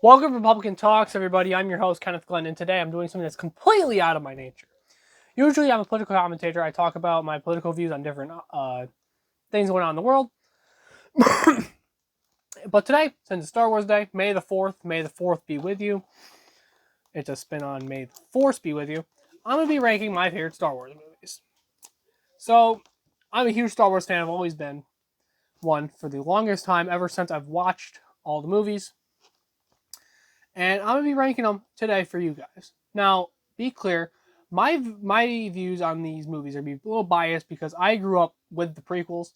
Welcome to Republican Talks, everybody. I'm your host, Kenneth Glenn, and today I'm doing something that's completely out of my nature. Usually, I'm a political commentator. I talk about my political views on different things going on in the world. But today, since it's Star Wars Day, May the 4th be with you. It's a spin on May the Force be with you. I'm going to be ranking my favorite Star Wars movies. So, I'm a huge Star Wars fan. I've always been one for the longest time, ever since I've watched all the movies. And I'm going to be ranking them today for you guys. Now, be clear, my views on these movies are going to be a little biased because I grew up with the prequels.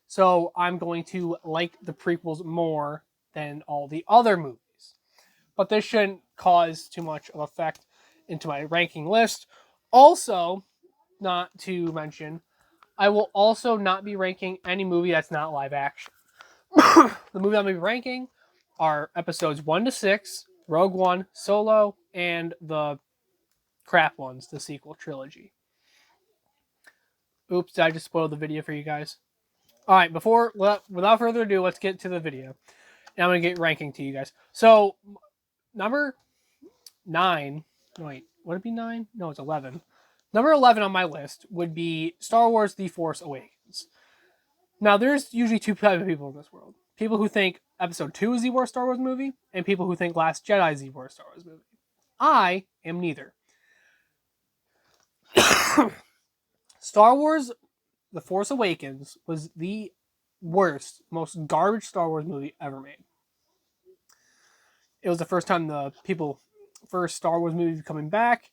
So I'm going to like the prequels more than all the other movies. But this shouldn't cause too much of effect into my ranking list. Also, not to mention, I will also not be ranking any movie that's not live action. The movie I'm going to be ranking are episodes 1 to 6, Rogue One, Solo, and the crap ones, the sequel trilogy. Oops, did I just spoil the video for you guys? Alright, without further ado, let's get to the video. And I'm going to get ranking to you guys. So, number 9, wait, would it be 9? No, it's 11. Number 11 on my list would be Star Wars The Force Awakens. Now, there's usually two types of people in this world. People who think Episode 2 is the worst Star Wars movie, and people who think Last Jedi is the worst Star Wars movie. I am neither. Star Wars The Force Awakens was the worst, most garbage Star Wars movie ever made. It was the first time first Star Wars movie coming back.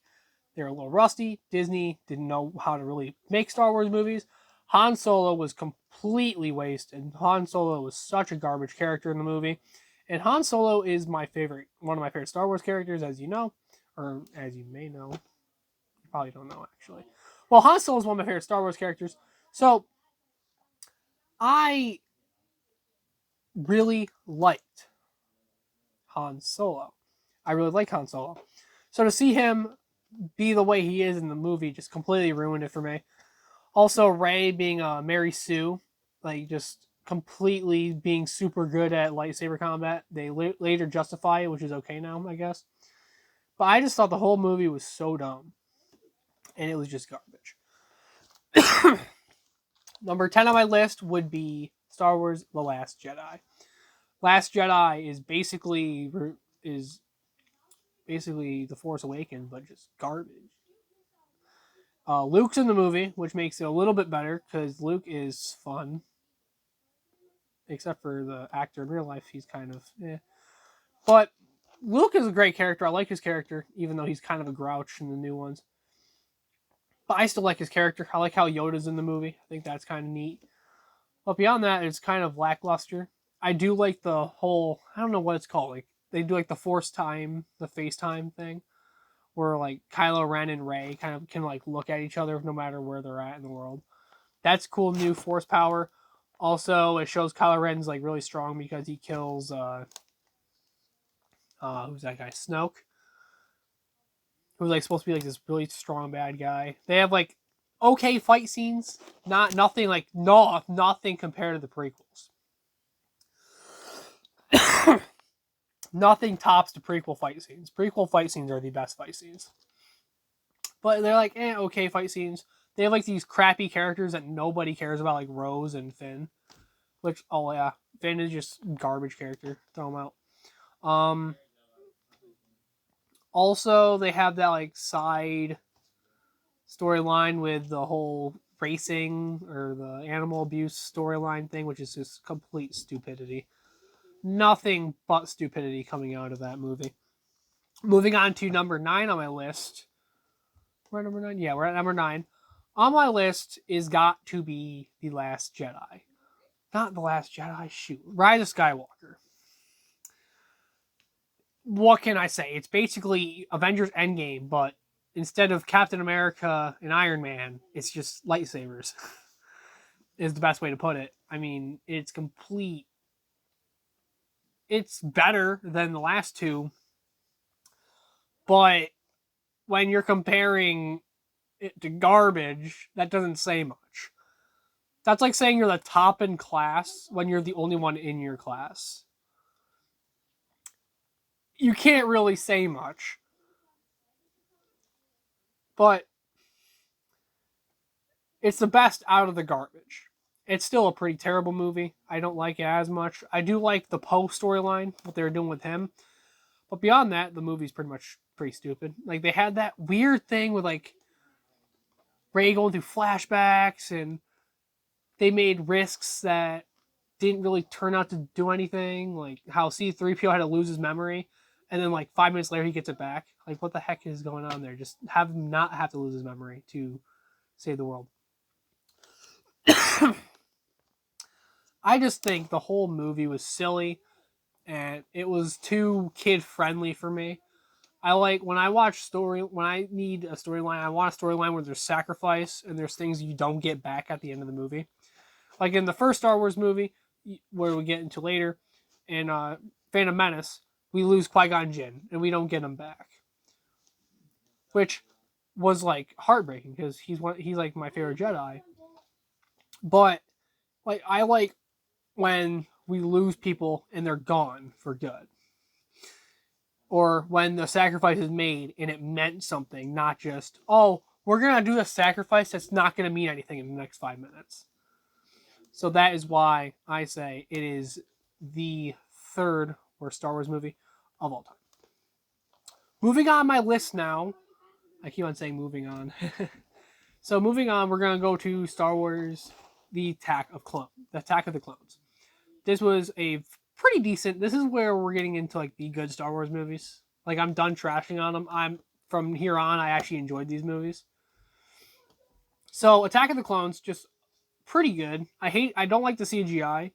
They were a little rusty. Disney didn't know how to really make Star Wars movies. Han Solo was completely wasted. Han Solo was such a garbage character in the movie. And Han Solo is one of my favorite Star Wars characters, as you know. Or as you may know. You probably don't know, actually. Well, Han Solo is one of my favorite Star Wars characters. So, I really liked Han Solo. I really like Han Solo. So to see him be the way he is in the movie just completely ruined it for me. Also, Rey being Mary Sue, like just completely being super good at lightsaber combat. They later justify it, which is okay now, I guess. But I just thought the whole movie was so dumb. And it was just garbage. Number 10 on my list would be Star Wars The Last Jedi. Last Jedi is basically The Force Awakens, but just garbage. Luke's in the movie, which makes it a little bit better because Luke is fun. Except for the actor in real life, he's kind of But Luke is a great character. I like his character, even though he's kind of a grouch in the new ones. But I still like his character. I like how Yoda's in the movie. I think that's kind of neat. But beyond that, it's kind of lackluster. I do like the whole, I don't know what it's called. Like they do like the FaceTime thing, where like Kylo Ren and Rey kind of can like look at each other no matter where they're at in the world. That's cool new Force power. Also, it shows Kylo Ren's like really strong because he kills who's that guy? Snoke. Who's like supposed to be like this really strong bad guy. They have like okay fight scenes, nothing compared to the prequels. Nothing tops the prequel fight scenes. Prequel fight scenes are the best fight scenes. But they're like, okay fight scenes. They have like these crappy characters that nobody cares about, like Rose and Finn. Which, oh yeah, Finn is just garbage character. Throw him out. Also, they have that like side storyline with the whole racing or the animal abuse storyline thing, which is just complete stupidity. Nothing but stupidity coming out of that movie. Moving on to number 9 on my list. We're at number 9? Yeah, we're at number 9. On my list is got to be The Last Jedi. Not The Last Jedi, shoot. Rise of Skywalker. What can I say? It's basically Avengers Endgame, but instead of Captain America and Iron Man, it's just lightsabers. Is the best way to put it. I mean, it's complete. It's better than the last two, but when you're comparing it to garbage, that doesn't say much. That's like saying you're the top in class when you're the only one in your class. You can't really say much. But it's the best out of the garbage. It's still a pretty terrible movie. I don't like it as much. I do like the Poe storyline, what they were doing with him. But beyond that, the movie's pretty stupid. Like they had that weird thing with like Ray going through flashbacks, and they made risks that didn't really turn out to do anything. Like how C-3PO had to lose his memory, and then like 5 minutes later he gets it back. Like what the heck is going on there? Just have him not have to lose his memory to save the world. I just think the whole movie was silly and it was too kid friendly for me. I like when I need a storyline, I want a storyline where there's sacrifice and there's things you don't get back at the end of the movie. Like in the first Star Wars movie, where we get into later, in Phantom Menace, we lose Qui-Gon Jinn and we don't get him back. Which was like heartbreaking because he's like my favorite Jedi. But like I like when we lose people and they're gone for good. Or when the sacrifice is made and it meant something, not just, oh, we're going to do a sacrifice that's not going to mean anything in the next 5 minutes. So that is why I say it is the third worst Star Wars movie of all time. Moving on my list now. I keep on saying moving on. So moving on, we're going to go to Star Wars, The Attack of the Clones. This was a pretty decent. This is where we're getting into like the good Star Wars movies. Like I'm done trashing on them. I'm from here on. I actually enjoyed these movies. So Attack of the Clones, just pretty good. I don't like the CGI,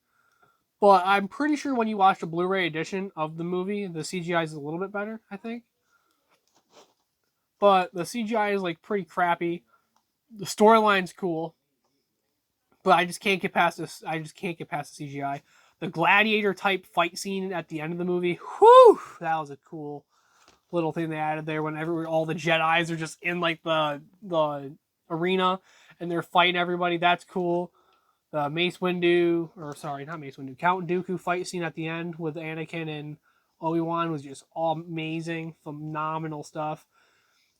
but I'm pretty sure when you watch the Blu-ray edition of the movie, the CGI is a little bit better. I think, but the CGI is like pretty crappy. The storyline's cool, but I just can't get past this. I just can't get past the CGI. The gladiator type fight scene at the end of the movie, whew, that was a cool little thing they added there. Whenever all the Jedi's are just in like the arena and they're fighting everybody, that's cool. The Count Dooku fight scene at the end with Anakin and Obi-Wan was just all amazing, phenomenal stuff.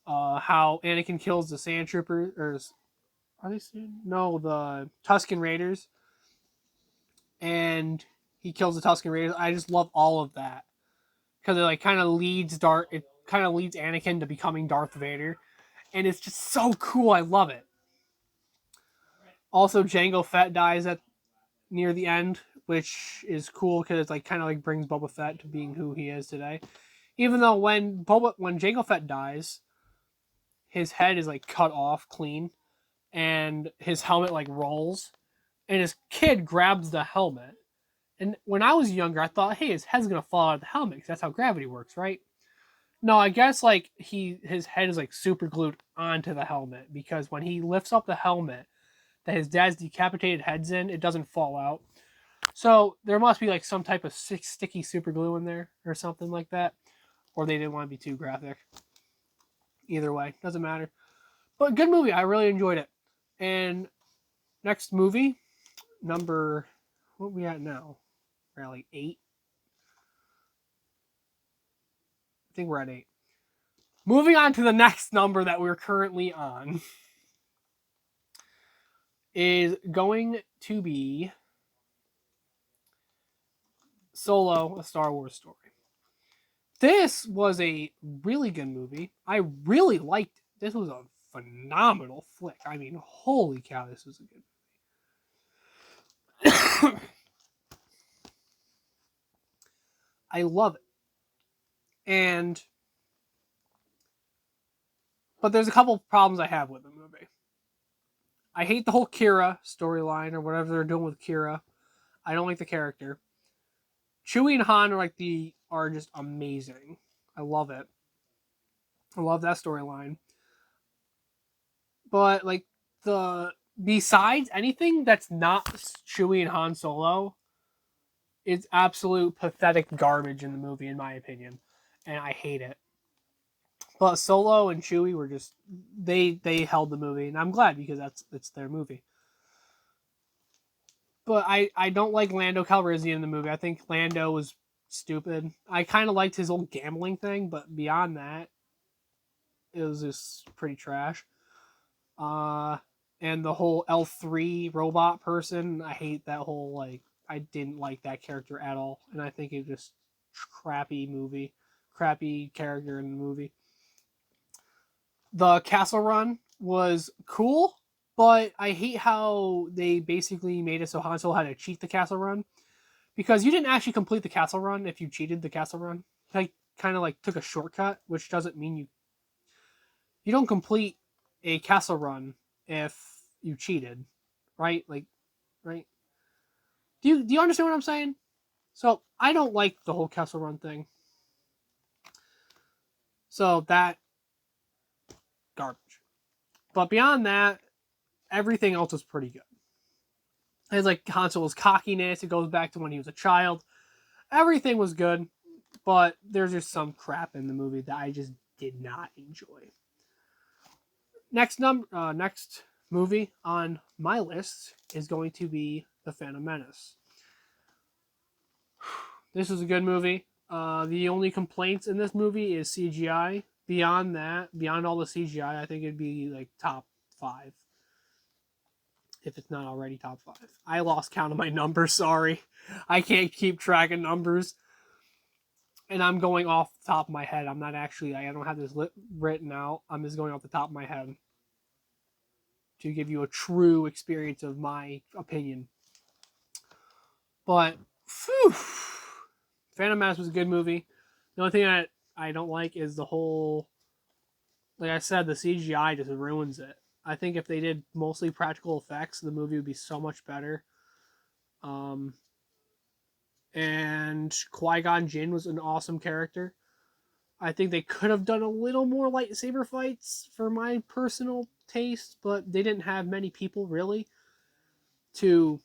How Anakin kills the Sand Troopers, or are they? No, the Tusken Raiders. And he kills the Tusken Raiders. I just love all of that because it like kind of leads Anakin to becoming Darth Vader, and it's just so cool. I love it. Also, Jango Fett dies at near the end, which is cool because it's like kind of like brings Boba Fett to being who he is today. Even though when Jango Fett dies, his head is like cut off clean, and his helmet like rolls, and his kid grabs the helmet. And when I was younger, I thought, hey, his head's gonna fall out of the helmet because that's how gravity works, right? No, I guess like his head is like super glued onto the helmet because when he lifts up the helmet that his dad's decapitated head's in, it doesn't fall out. So there must be like some type of sticky super glue in there or something like that, or they didn't want to be too graphic. Either way, doesn't matter. But good movie, I really enjoyed it. And next movie, number what are we at now? We're at like 8. I think we're at 8. Moving on to the next number that we're currently on is going to be Solo, a Star Wars story. This was a really good movie. I really liked it. This was a phenomenal flick. I mean, holy cow, this was a good movie. I love it. But there's a couple problems I have with the movie. I hate the whole Kira storyline or whatever they're doing with Kira. I don't like the character. Chewie and Han are just amazing. I love it. I love that storyline. But like the besides anything that's not Chewie and Han Solo, it's absolute pathetic garbage in the movie, in my opinion, and I hate it. But Solo and Chewie were just they held the movie, and I'm glad because it's their movie. But I don't like Lando Calrissian in the movie. I think Lando was stupid. I kind of liked his old gambling thing, but beyond that, it was just pretty trash. Uh, and the whole L3 robot person, I hate that whole like. I didn't like that character at all, and I think it just crappy movie, crappy character in the movie. The Castle Run was cool, but I hate how they basically made it so Han Solo had to cheat the Castle Run because you didn't actually complete the Castle Run if you cheated the Castle Run. Like kind of like took a shortcut, which doesn't mean you don't complete a Castle Run if you cheated, right? Like right? Do you understand what I'm saying? So I don't like the whole Castle Run thing. So that garbage. But beyond that, everything else is pretty good. It's like Han Solo's cockiness. It goes back to when he was a child. Everything was good, but there's just some crap in the movie that I just did not enjoy. Next movie on my list is going to be The Phantom Menace. This is a good movie. The only complaints in this movie is CGI. Beyond that, beyond all the CGI, I think it'd be like top 5. If it's not already top 5. I lost count of my numbers, sorry. I can't keep track of numbers. And I'm going off the top of my head. I'm not actually, I don't have this written out. I'm just going off the top of my head to give you a true experience of my opinion. But, phew, Phantom Menace was a good movie. The only thing that I don't like is the whole, like I said, the CGI just ruins it. I think if they did mostly practical effects, the movie would be so much better. Um, and Qui-Gon Jinn was an awesome character. I think they could have done a little more lightsaber fights for my personal taste, but they didn't have many people really to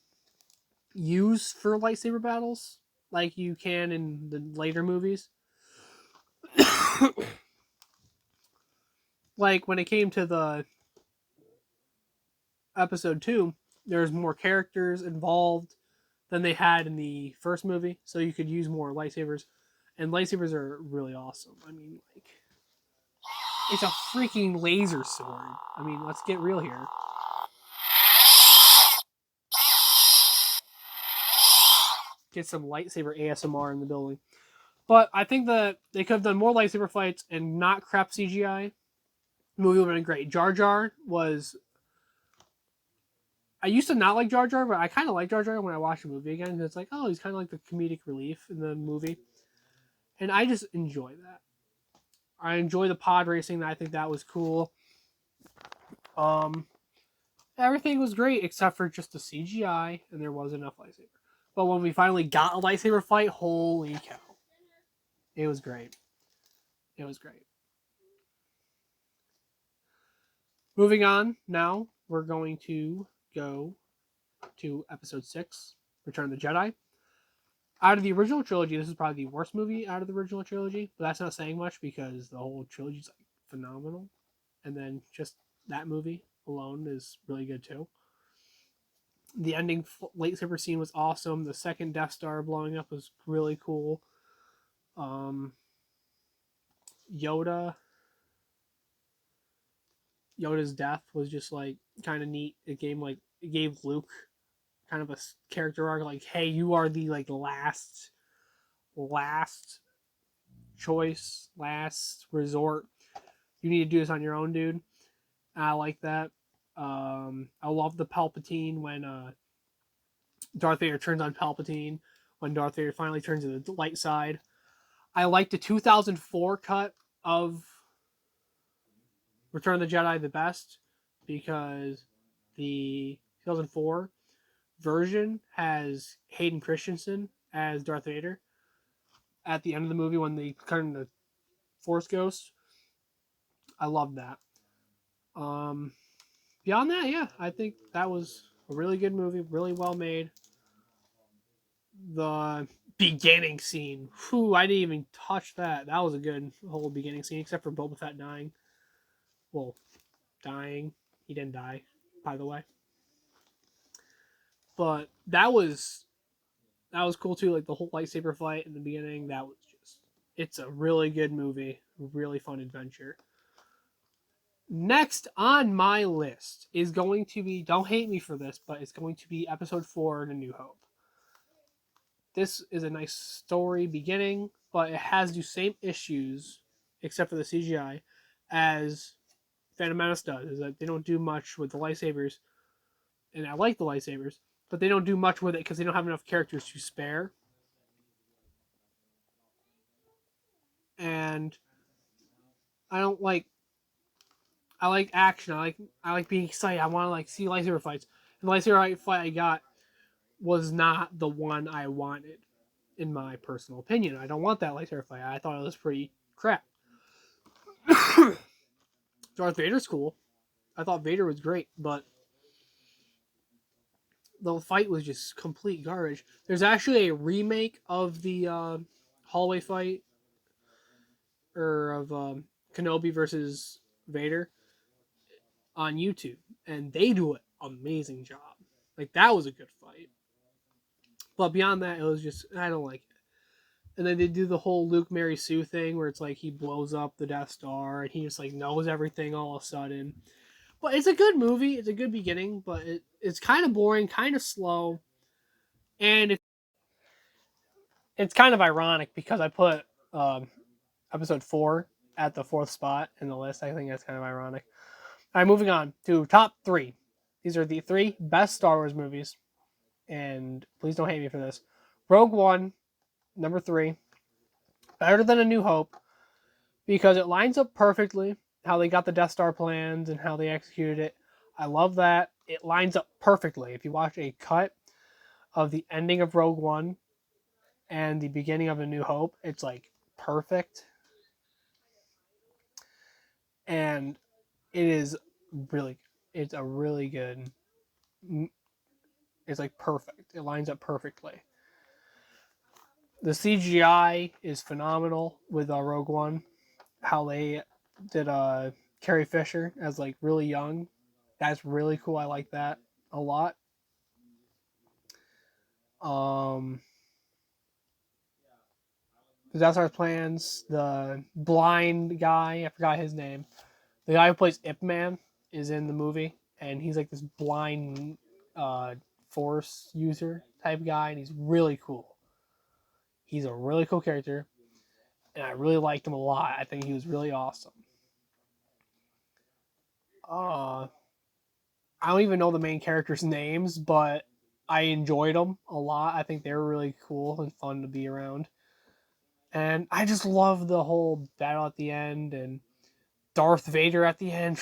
use for lightsaber battles like you can in the later movies. Like when it came to the episode 2, there's more characters involved than they had in the first movie, so you could use more lightsabers. And lightsabers are really awesome. I mean, like, it's a freaking laser sword. I mean, let's get real here. Get some lightsaber ASMR in the building. But I think that they could have done more lightsaber fights and not crap CGI. The movie would have been great. Jar Jar was. I used to not like Jar Jar, but I kind of like Jar Jar when I watch the movie again. It's like, oh, he's kind of like the comedic relief in the movie. And I just enjoy that. I enjoy the pod racing. I think that was cool. Um, Everything was great except for just the CGI, and there wasn't enough lightsaber. But when we finally got a lightsaber fight, holy cow. It was great. It was great. Moving on now, we're going to go to episode 6, Return of the Jedi. Out of the original trilogy, this is probably the worst movie out of the original trilogy, but that's not saying much because the whole trilogy is like phenomenal. And then just that movie alone is really good too. The ending lightsaber scene was awesome. The second Death Star blowing up was really cool. Um, Yoda's death was just like kind of neat. It gave Luke kind of a character arc, like, hey, you are the like last choice, last resort. You need to do this on your own, dude. I like that. I love the Palpatine when Darth Vader turns on Palpatine, when Darth Vader finally turns to the light side. I like the 2004 cut of Return of the Jedi the best because the 2004 version has Hayden Christensen as Darth Vader at the end of the movie when they turn the Force Ghost. I love that. Um, Beyond that, yeah, I think that was a really good movie, really well made. The beginning scene, whew, I didn't even touch that. That was a good whole beginning scene, except for Boba Fett dying. Well, dying. He didn't die, by the way. But that was cool too. Like the whole lightsaber fight in the beginning. That was just, it's a really good movie, really fun adventure. Next on my list is going to be, don't hate me for this, but it's going to be episode 4 in A New Hope. This is a nice story beginning, but it has the same issues, except for the CGI, as Phantom Menace does. Is that they don't do much with the lightsabers, and I like the lightsabers, but they don't do much with it because they don't have enough characters to spare. And I don't like. I like action. I like being excited. I want to like see lightsaber fights. And the lightsaber fight I got was not the one I wanted, in my personal opinion. I don't want that lightsaber fight. I thought it was pretty crap. Darth Vader's cool. I thought Vader was great, but the fight was just complete garbage. There's actually a remake of the hallway fight, or of Kenobi versus Vader, on YouTube, and they do an amazing job. Like, that was a good fight. But beyond that, it was just, I don't like it. And then they do the whole Luke Mary Sue thing where it's like he blows up the Death Star and he just like knows everything all of a sudden. But it's a good movie. It's a good beginning, but it's kind of boring, kind of slow. And it's kind of ironic because I put episode 4 at the 4th spot in the list. I think that's kind of ironic. All right, moving on to top 3. These are the 3 best Star Wars movies. And please don't hate me for this. Rogue One, number 3. Better than A New Hope, because it lines up perfectly how they got the Death Star plans and how they executed it. I love that. It lines up perfectly. If you watch a cut of the ending of Rogue One and the beginning of A New Hope, it's like perfect. And it is really, it's a really good, it's like perfect. It lines up perfectly. The CGI is phenomenal with Rogue One. How they did Carrie Fisher as like really young. That's really cool. I like that a lot. The Death Star's plans. The blind guy, I forgot his name. The guy who plays Ip Man is in the movie, and he's like this blind force user type guy, and he's really cool. He's a really cool character, and I really liked him a lot. I think he was really awesome. I don't even know the main characters' names, but I enjoyed them a lot. I think they were really cool and fun to be around. And I just love the whole battle at the end and Darth Vader at the end.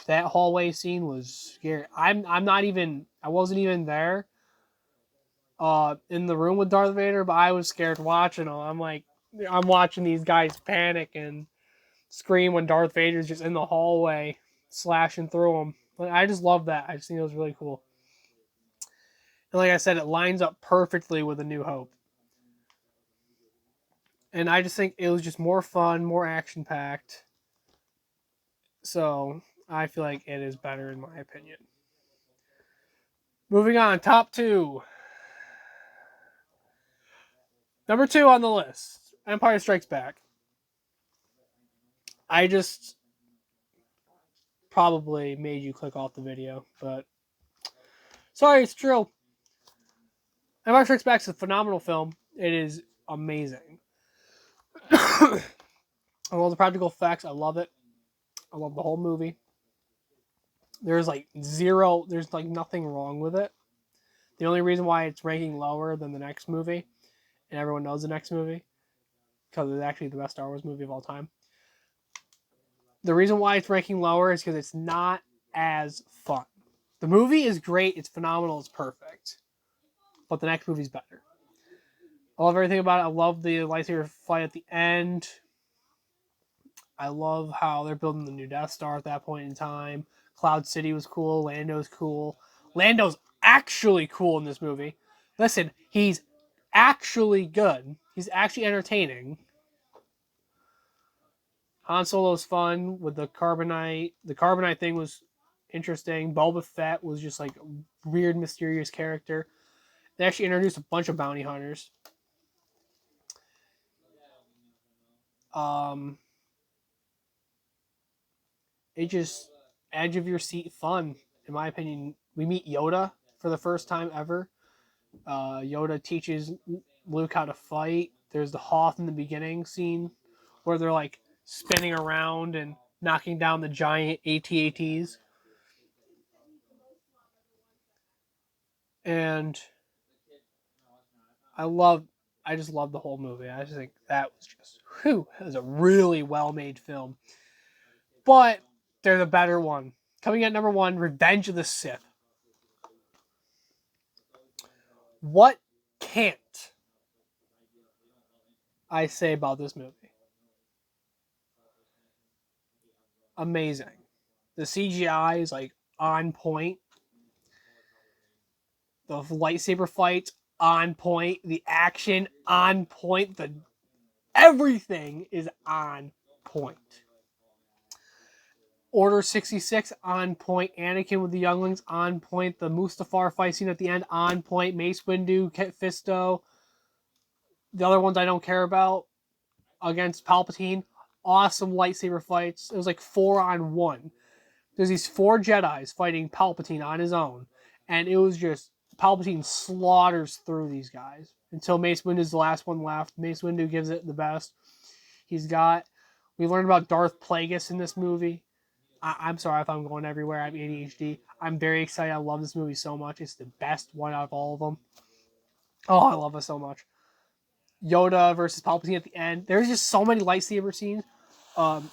That hallway scene was scary. I wasn't even there in the room with Darth Vader, but I was scared watching them. I'm watching these guys panic and scream when Darth Vader's just in the hallway slashing through them. Like, I just love that. I just think it was really cool. And like I said, it lines up perfectly with A New Hope. And I just think it was just more fun, more action packed. So I feel like it is better in my opinion. Moving on, top 2. Number 2 on the list, Empire Strikes Back. I just probably made you click off the video, but sorry, it's true. Empire Strikes Back is a phenomenal film. It is amazing. I love the practical effects. I love it. I love the whole movie. There's like nothing wrong with it. The only reason why it's ranking lower than the next movie, and everyone knows the next movie, because it's actually the best Star Wars movie of all time. The reason why it's ranking lower is because it's not as fun. The movie is great, it's phenomenal, it's perfect. But the next movie's better. I love everything about it. I love the lightsaber fight at the end. I love how they're building the new Death Star at that point in time. Cloud City was cool. Lando's cool. Lando's actually cool in this movie. Listen, he's actually good. He's actually entertaining. Han Solo's fun with the carbonite. The carbonite thing was interesting. Boba Fett was just like a weird, mysterious character. They actually introduced a bunch of bounty hunters. It just edge of your seat fun, in my opinion. We meet Yoda for the first time ever. Yoda teaches Luke how to fight. There's the Hoth in the beginning scene where they're like spinning around and knocking down the giant AT-ATs. And I just love the whole movie. I just think that was just, it was a really well-made film. But they're the better one. Coming at number 1, Revenge of the Sith. What can't I say about this movie? Amazing. The CGI is like on point. The lightsaber fights on point. The action on point. Everything is on point. Order 66 on point. Anakin with the younglings on point. The Mustafar fight scene at the end on point. Mace Windu, Fisto. The other ones I don't care about against Palpatine. Awesome lightsaber fights. It was like 4-on-1. There's these 4 Jedis fighting Palpatine on his own. And it was just Palpatine slaughters through these guys until Mace Windu's the last one left. Mace Windu gives it the best he's got. We learned about Darth Plagueis in this movie. I'm sorry if I'm going everywhere. I have ADHD. I'm very excited. I love this movie so much. It's the best one out of all of them. Oh, I love it so much. Yoda versus Palpatine at the end. There's just so many lightsaber scenes. Count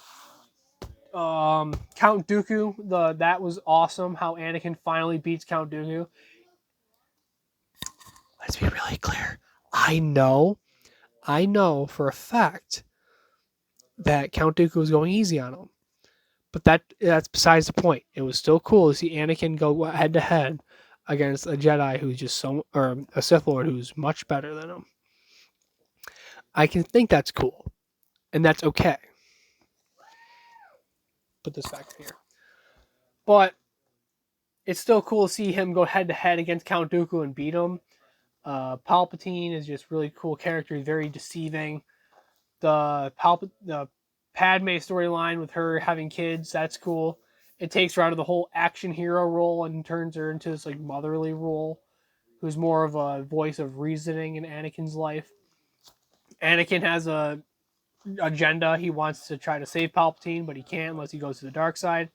Dooku, that was awesome. How Anakin finally beats Count Dooku. Let's be really clear. I know for a fact that Count Dooku was going easy on him. But that's besides the point. It was still cool to see Anakin go head to head against a Jedi who's just or a Sith Lord who's much better than him. I can think that's cool, and that's okay. Put this back here. But it's still cool to see him go head to head against Count Dooku and beat him. Palpatine is just really cool character. He's very deceiving. The Padme storyline with her having kids, that's cool. It takes her out of the whole action hero role and turns her into this like motherly role, who's more of a voice of reasoning in Anakin's life. Anakin has a agenda. He wants to try to save Palpatine, but he can't unless he goes to the dark side.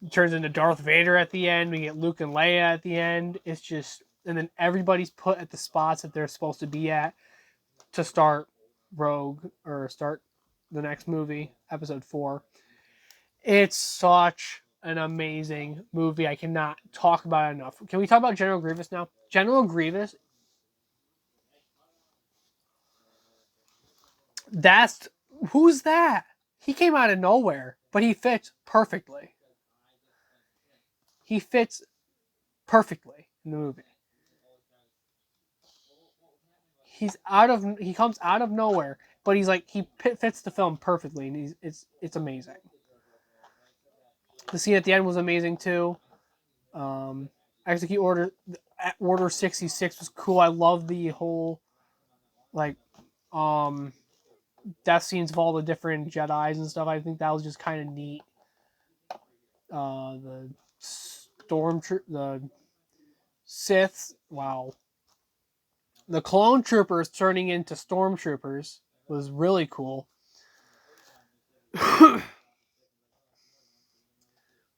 He turns into Darth Vader at the end. We get Luke and Leia at the end. It's just, and then everybody's put at the spots that they're supposed to be at to start Rogue or start the next movie, episode 4. It's such an amazing movie. I cannot talk about it enough. Can we talk about General Grievous now? General Grievous, who's that? He came out of nowhere, but he fits perfectly. He fits perfectly in the movie. He comes out of nowhere, but he fits the film perfectly, and it's amazing. The scene at the end was amazing too. Execute Order 66 was cool. I love the whole death scenes of all the different Jedis and stuff. I think that was just kind of neat. The the Siths, wow. The clone troopers turning into stormtroopers was really cool.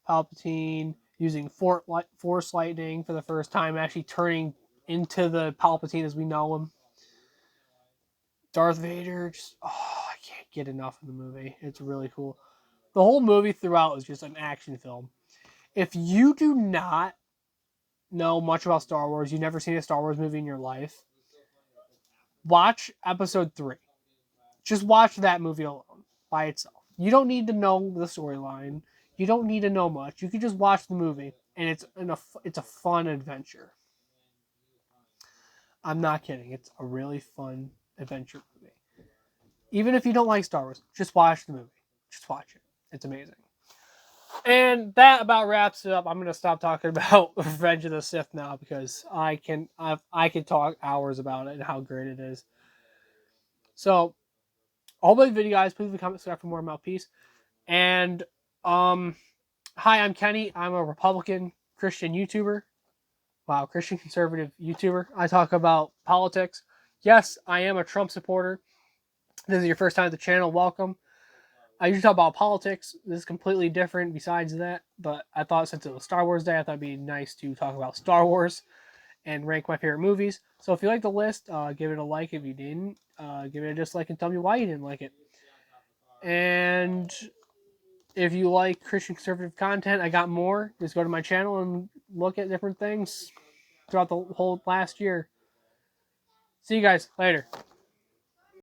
Palpatine using Force lightning for the first time, actually turning into the Palpatine as we know him. Darth Vader, I can't get enough of the movie. It's really cool. The whole movie throughout is just an action film. If you do not know much about Star Wars, you've never seen a Star Wars movie in your life, watch episode 3. Just watch that movie alone by itself. You don't need to know the storyline. You don't need to know much. You can just watch the movie, and it's a fun adventure. I'm not kidding. It's a really fun adventure movie. Even if you don't like Star Wars, just watch the movie. Just watch it. It's amazing. And that about wraps it up. I'm gonna stop talking about Revenge of the Sith now because I can talk hours about it and how great it is. So, all my video guys, please leave a comment, subscribe for more Mouthpiece. And um, hi, I'm Kenny. I'm a Republican Christian YouTuber. Wow, Christian conservative YouTuber. I talk about politics. Yes, I am a Trump supporter. If this is your first time at the channel, welcome. I usually talk about politics. This is completely different besides that, but I thought since it was Star Wars Day, I thought it'd be nice to talk about Star Wars and rank my favorite movies. So if you like the list, give it a like. If you didn't, give it a dislike and tell me why you didn't like it. And if you like Christian conservative content, I got more. Just go to my channel and look at different things throughout the whole last year. See you guys later.